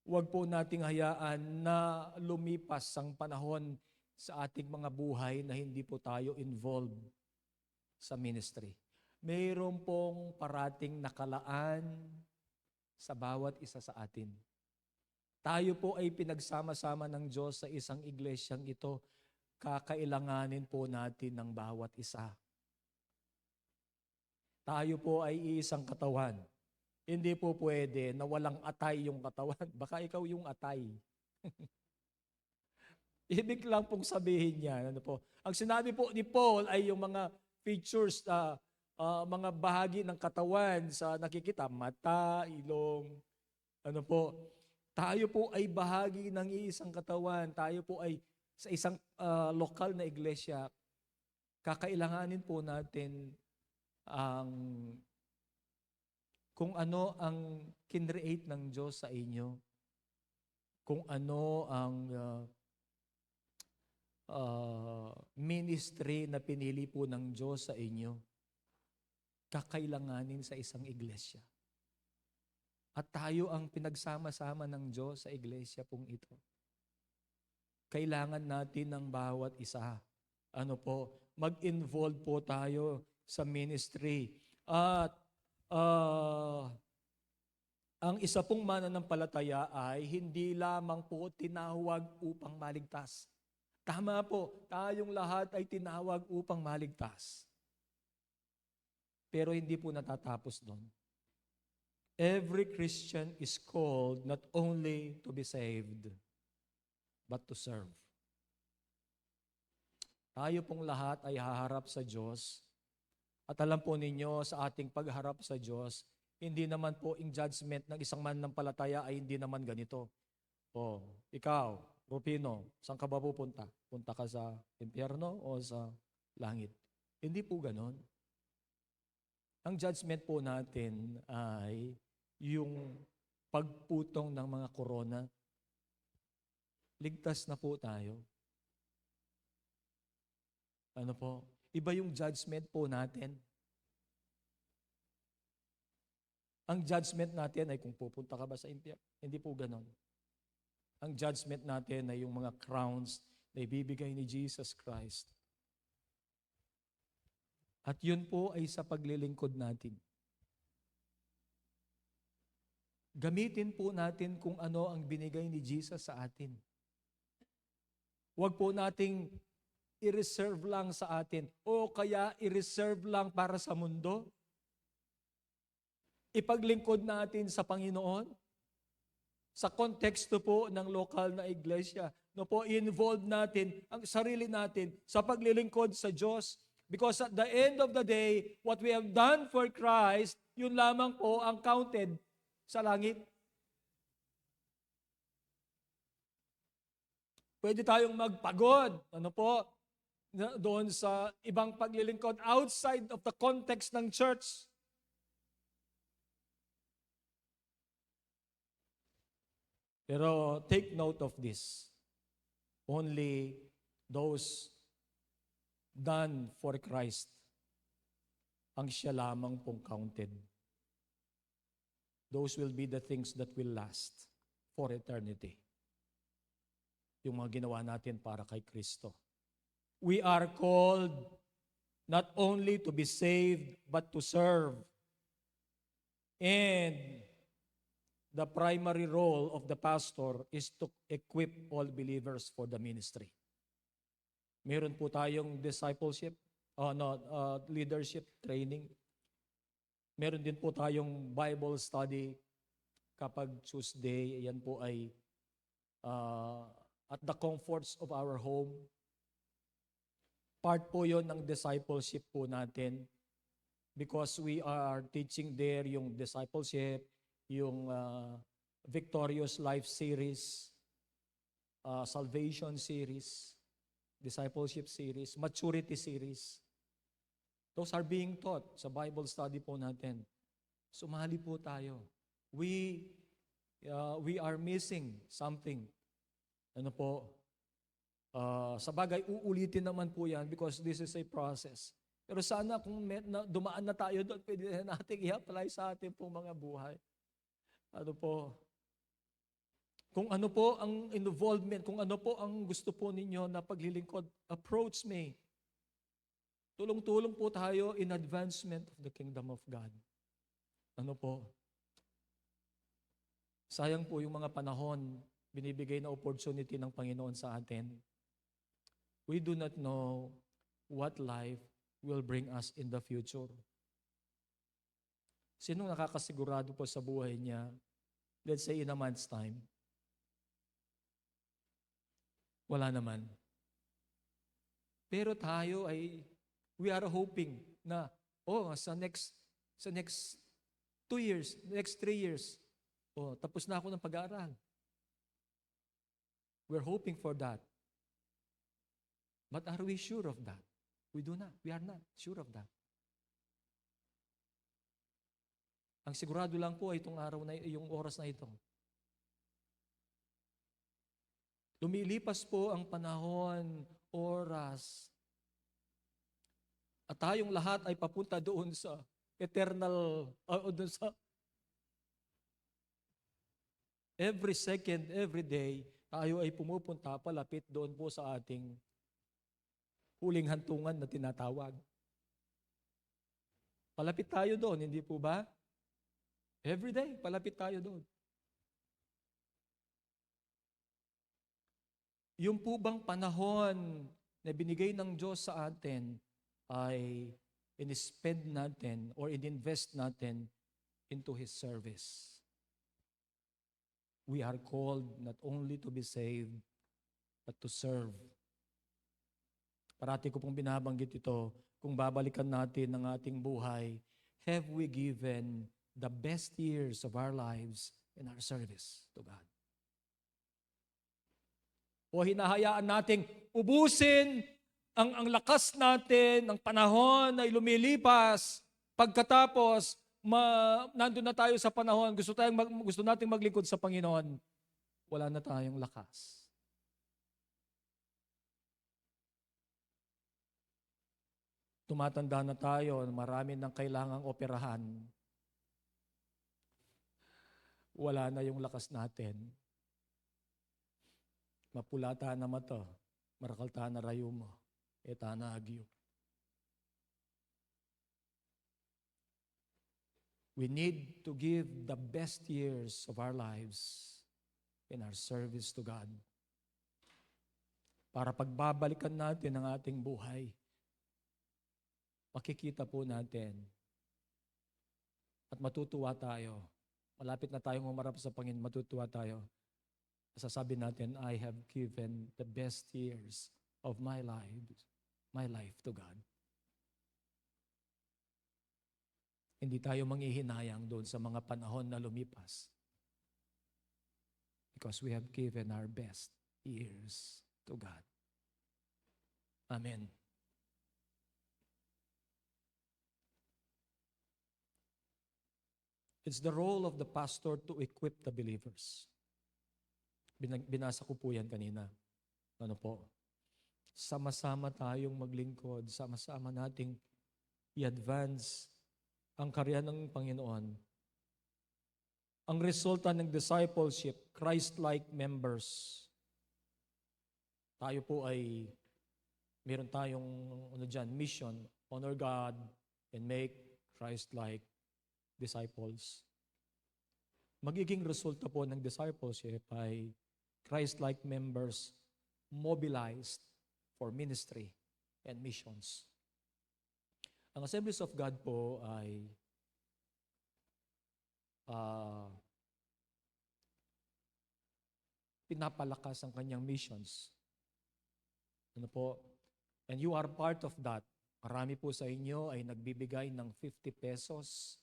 Huwag po nating hayaan na lumipas ang panahon sa ating mga buhay na hindi po tayo involved sa ministry. Mayroon pong parating nakalaan sa bawat isa sa atin. Tayo po ay pinagsama-sama ng Diyos sa isang iglesyang ito. Kakailanganin po natin ng bawat isa. Tayo po ay isang katawan. Hindi po pwede na walang atay yung katawan. Baka ikaw yung atay. Ibig lang pong sabihin niya. Ang sinabi po ni Paul ay yung mga features, mga bahagi ng katawan sa nakikita, mata, ilong. Tayo po ay bahagi ng isang katawan. Tayo po ay sa isang lokal na iglesia. Kakailanganin po natin kung ano ang kinreate ng Diyos sa inyo. kung ano ang ministry na pinili po ng Diyos sa inyo, kakailanganin sa isang iglesia. At tayo ang pinagsama-sama ng Diyos sa iglesia pong ito. Kailangan natin ng bawat isa. Mag-involve po tayo sa ministry. At ang isa pong mananampalataya ay hindi lamang po tinawag upang maligtas. Tama po, tayong lahat ay tinawag upang maligtas. Pero hindi po natatapos doon. Every Christian is called not only to be saved, but to serve. Tayo pong lahat ay haharap sa Diyos. At alam po ninyo, sa ating pagharap sa Diyos, hindi naman po yung judgment ng isang mananampalataya ay hindi naman ganito. Ikaw, Rufino, saan ka ba pupunta? Punta ka sa impyerno o sa langit? Hindi po ganon. Ang judgment po natin ay yung pagputong ng mga korona. Ligtas na po tayo. Iba yung judgment po natin. Ang judgment natin ay kung pupunta ka ba sa impyerno. Hindi po ganon. Ang judgment natin ay yung mga crowns na ibibigay ni Jesus Christ. At yun po ay sa paglilingkod natin. Gamitin po natin kung ano ang binigay ni Jesus sa atin. Huwag po nating i-reserve lang sa atin o kaya i-reserve lang para sa mundo. Ipaglingkod natin sa Panginoon. Sa konteksto po ng lokal na iglesia, i-involve natin ang sarili natin sa paglilingkod sa Diyos. Because at the end of the day, what we have done for Christ, yun lamang po ang counted sa langit. Pwede tayong magpagod, doon sa ibang paglilingkod outside of the context ng church. Pero take note of this. Only those done for Christ ang siya lamang pong counted. Those will be the things that will last for eternity. Yung mga ginawa natin para kay Kristo. We are called not only to be saved, but to serve. And the primary role of the pastor is to equip all believers for the ministry. Meron po tayong discipleship, leadership training. Meron din po tayong Bible study kapag Tuesday. Yan po ay at the comforts of our home. Part po yon ng discipleship po natin because we are teaching there yung discipleship, yung Victorious Life series, Salvation series, Discipleship series, Maturity series. Those are being taught sa Bible study po natin. Sumali po tayo. We are missing something. Sa bagay, uulitin naman po yan because this is a process. Pero sana kung dumaan na tayo doon, pwede na natin i-apply sa ating pong mga buhay. Kung ano po ang involvement, kung ano po ang gusto po ninyo na paglilingkod, approach me. Tulong-tulong po tayo in advancement of the kingdom of God. Sayang po yung mga panahon, binibigay na opportunity ng Panginoon sa atin. We do not know what life will bring us in the future. Sinong nakakasigurado po sa buhay niya, let's say in a month's time? Wala naman. Pero tayo we are hoping na, sa next 2 years, next 3 years, tapos na ako ng pag-aaral. We're hoping for that. But are we sure of that? We do not. We are not sure of that. Ang sigurado lang po ay itong araw na yung oras na ito. Lumilipas po ang panahon, oras, at tayong lahat ay papunta doon sa eternal, o doon sa every second, every day, tayo ay pumupunta palapit doon po sa ating huling hantungan na tinatawag. Palapit tayo doon, hindi po ba? Every day, palapit tayo doon. Yung po bang panahon na binigay ng Diyos sa atin ay in-spend natin or in-invest natin into His service. We are called not only to be saved, but to serve. Parati ko pong binabanggit ito, kung babalikan natin ang ating buhay, have we given the best years of our lives in our service to God? O hinahayaan nating ubusin ang lakas natin, ang panahon ay lumilipas, pagkatapos nandun na tayo sa panahon, gusto nating maglingkod sa Panginoon, wala na tayong lakas. Tumatanda na tayo, marami nang kailangang operahan. Wala na yung lakas natin. Mapulata na mata, marakalta na rayo mo, etana agyo. We need to give the best years of our lives in our service to God. Para pagbabalikan natin ang ating buhay, makikita po natin at matutuwa tayo. Malapit na tayong umarap sa Panginoon, matutuwa tayo. Sasabi natin, I have given the best years of my life to God. Hindi tayo manghihinayang doon sa mga panahon na lumipas. Because we have given our best years to God. Amen. It's the role of the pastor to equip the believers. Binasa ko po yan kanina. Ano po? Sama-sama tayong maglingkod, sama-sama nating i-advance ang karya ng Panginoon. Ang resulta ng discipleship, Christ-like members. Tayo po ay meron tayong mission, honor God and make Christ-like disciples. Magiging resulta po ng discipleship ay Christ-like members mobilized for ministry and missions. Ang Assemblies of God po ay pinapalakas ang kanyang missions. Ano po? And you are part of that. Marami po sa inyo ay nagbibigay ng 50 pesos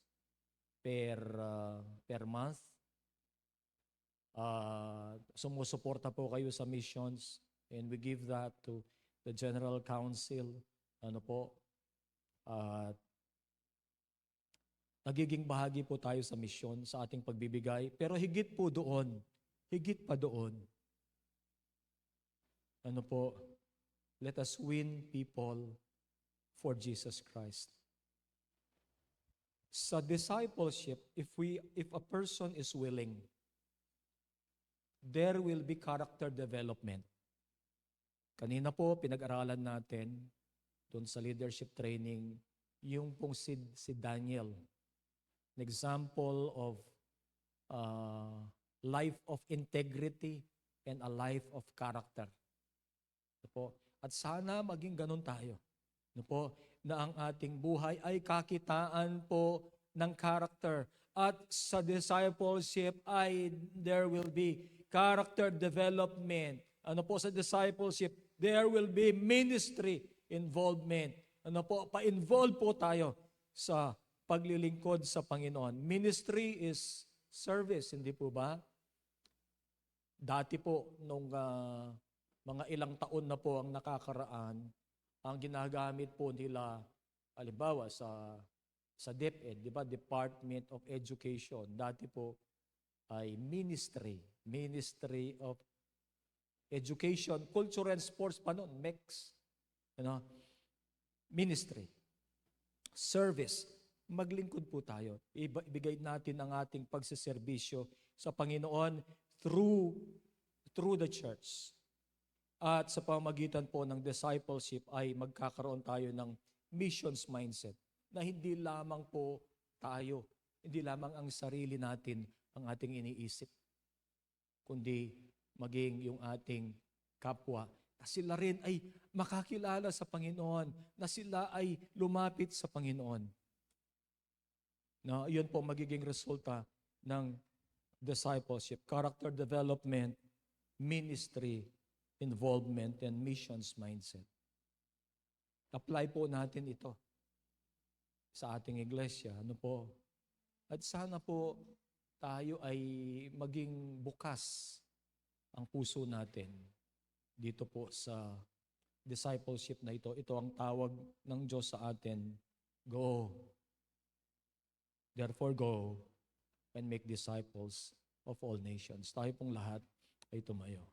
per month. Sumusuporta po kayo sa missions and we give that to the General Council. Ano po? Nagiging bahagi po tayo sa misyon, sa ating pagbibigay. Pero higit po doon, higit pa doon. Ano po? Let us win people for Jesus Christ. Sa discipleship, if a person is willing, there will be character development. Kanina po, pinag-aralan natin doon sa leadership training, yung pong si Daniel. An example of life of integrity and a life of character. Ano po? At sana maging ganun tayo. Ano po? Na ang ating buhay ay kakitaan po ng character. At sa discipleship ay there will be character development. Ano po sa discipleship? There will be ministry involvement. Ano po? Pa-involve po tayo sa paglilingkod sa Panginoon. Ministry is service, hindi po ba? Dati po, nung mga ilang taon na po ang nakakaraan, ang ginagamit po nila, halimbawa sa DepEd, di ba? Department of Education. Dati po ay ministry of education, culture and sports pa noon, MEX, ministry, service. Maglingkod po tayo. Ibigay natin ang ating pagsiservisyo sa Panginoon through the church. At sa pamamagitan po ng discipleship ay magkakaroon tayo ng missions mindset na hindi lamang po tayo, hindi lamang ang sarili natin ang ating iniisip, kundi maging yung ating kapwa. Na sila rin ay makakilala sa Panginoon, na sila ay lumapit sa Panginoon. Na iyon po magiging resulta ng discipleship, character development, ministry, involvement, and missions mindset. Apply po natin ito sa ating iglesia. At sana po tayo ay maging bukas ang puso natin dito po sa discipleship na ito. Ito ang tawag ng Diyos sa atin. Go. Therefore go and make disciples of all nations. Tayo pong lahat ay tumayo.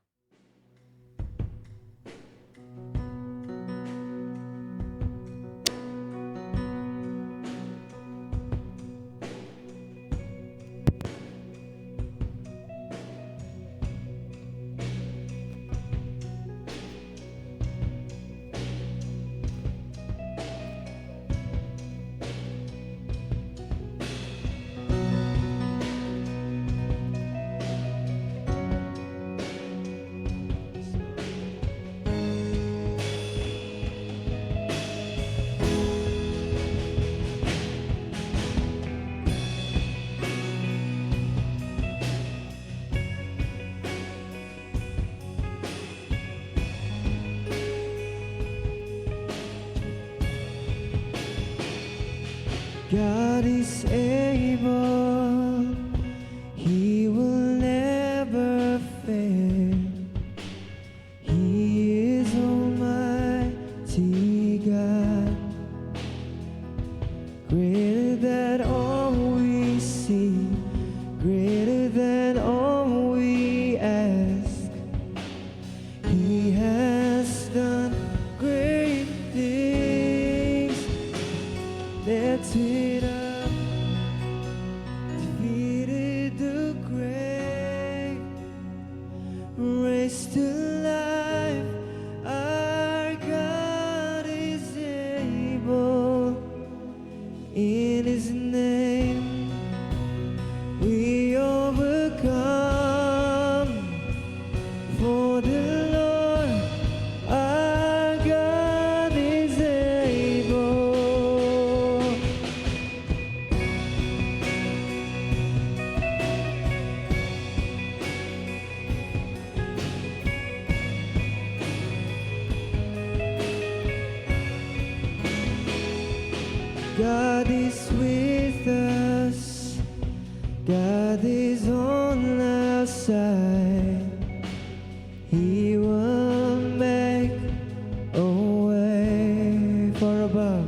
God is able, He will never fail. He is Almighty God, greater than all we see, greater than all we ask. He has done great things. Lifted up, defeated the grave, raised to life. Our God is able. In His name we overcome. For the Lord our God is able. God is with us, God is on our side. He will make a way far above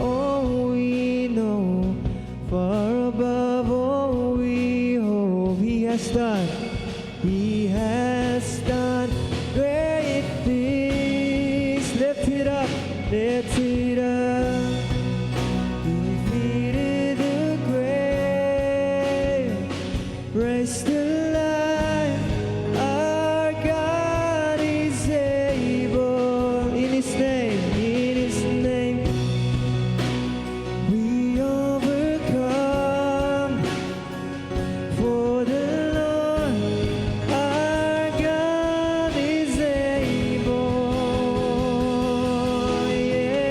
all we know, far above all we hope. He has done great things. Lift it up, lift it up. Defeated the grave, raised to life. Our God is able. In His name, we overcome. For the Lord our God is able. Yeah.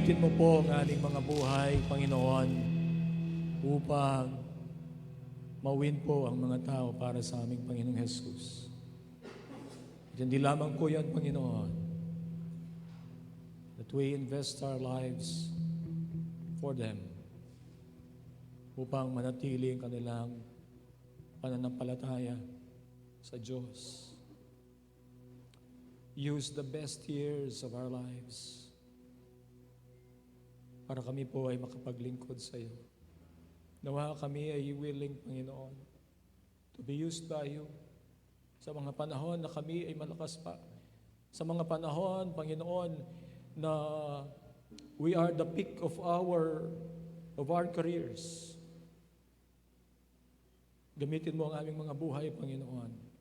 Gamitin mo po ang aming mga buhay, Panginoon, upang mawin po ang mga tao para sa aming Panginoong Jesus. At hindi lamang po yan, Panginoon, that we invest our lives for them upang manatili ang kanilang pananampalataya sa Diyos. Use the best years of our lives para kami po ay makapaglingkod sa iyo. Nawa kami ay willing, Panginoon, to be used by you sa mga panahon na kami ay malakas pa. Sa mga panahon, Panginoon, na we are the peak of our careers. Gamitin mo ang aming mga buhay, Panginoon.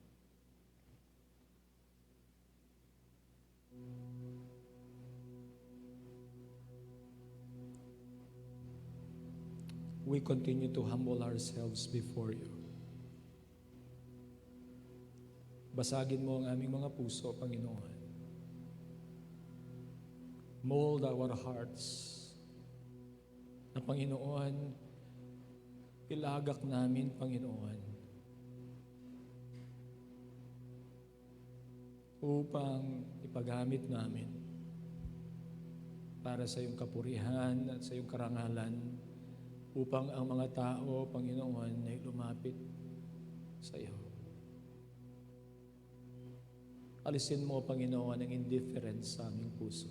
We continue to humble ourselves before you. Basagin mo ang aming mga puso, Panginoon. Mold our hearts. Na Panginoon, ilagak namin, Panginoon, upang ipagamit namin para sa iyong kapurihan at sa iyong karangalan, upang ang mga tao, Panginoon, ay lumapit sa iyo. Alisin mo, Panginoon, ang indifference sa aming puso.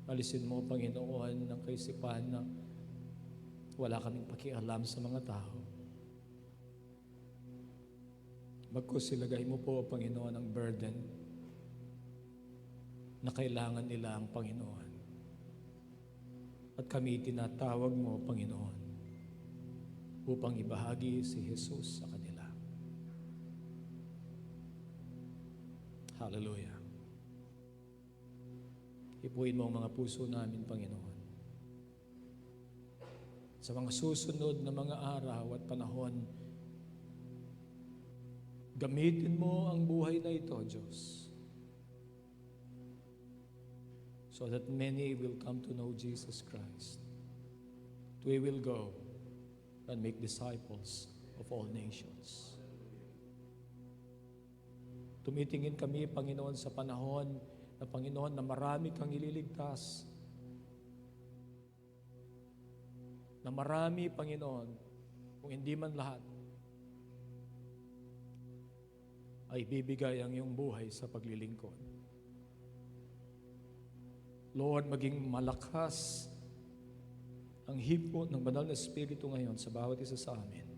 Alisin mo, Panginoon, ang kaisipan na wala kaming pakialam sa mga tao. Bagkus ilagay mo po, Panginoon, ang burden na kailangan nila ang Panginoon. At kami tinatawag mo, Panginoon, upang ibahagi si Jesus sa kanila. Hallelujah. Ipuin mo ang mga puso namin, Panginoon. Sa mga susunod na mga araw at panahon, gamitin mo ang buhay na ito, Diyos, so that many will come to know Jesus Christ. We will go and make disciples of all nations. Tumitingin kami, Panginoon, sa panahon na, Panginoon, na marami kang ililigtas. Na marami, Panginoon, kung hindi man lahat, ay bibigay ang iyong buhay sa paglilingkod. Lord, maging malakas ang hipo ng banal na Espiritu ngayon sa bawat isa sa amin.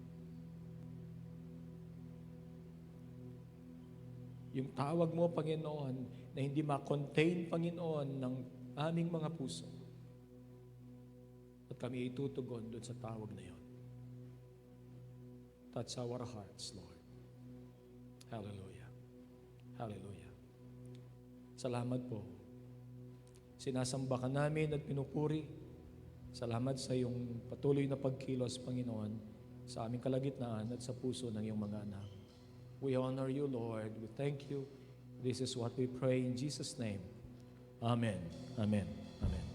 Yung tawag mo, Panginoon, na hindi ma-contain, Panginoon, ng aming mga puso. At kami itutugon doon sa tawag na yun. Touch our hearts, Lord. Hallelujah. Hallelujah. Salamat po. Sinasamba ka namin at pinupuri. Salamat sa iyong patuloy na pagkilos, Panginoon, sa aming kalagitnaan at sa puso ng iyong mga anak. We honor you, Lord. We thank you. This is what we pray in Jesus' name. Amen. Amen. Amen.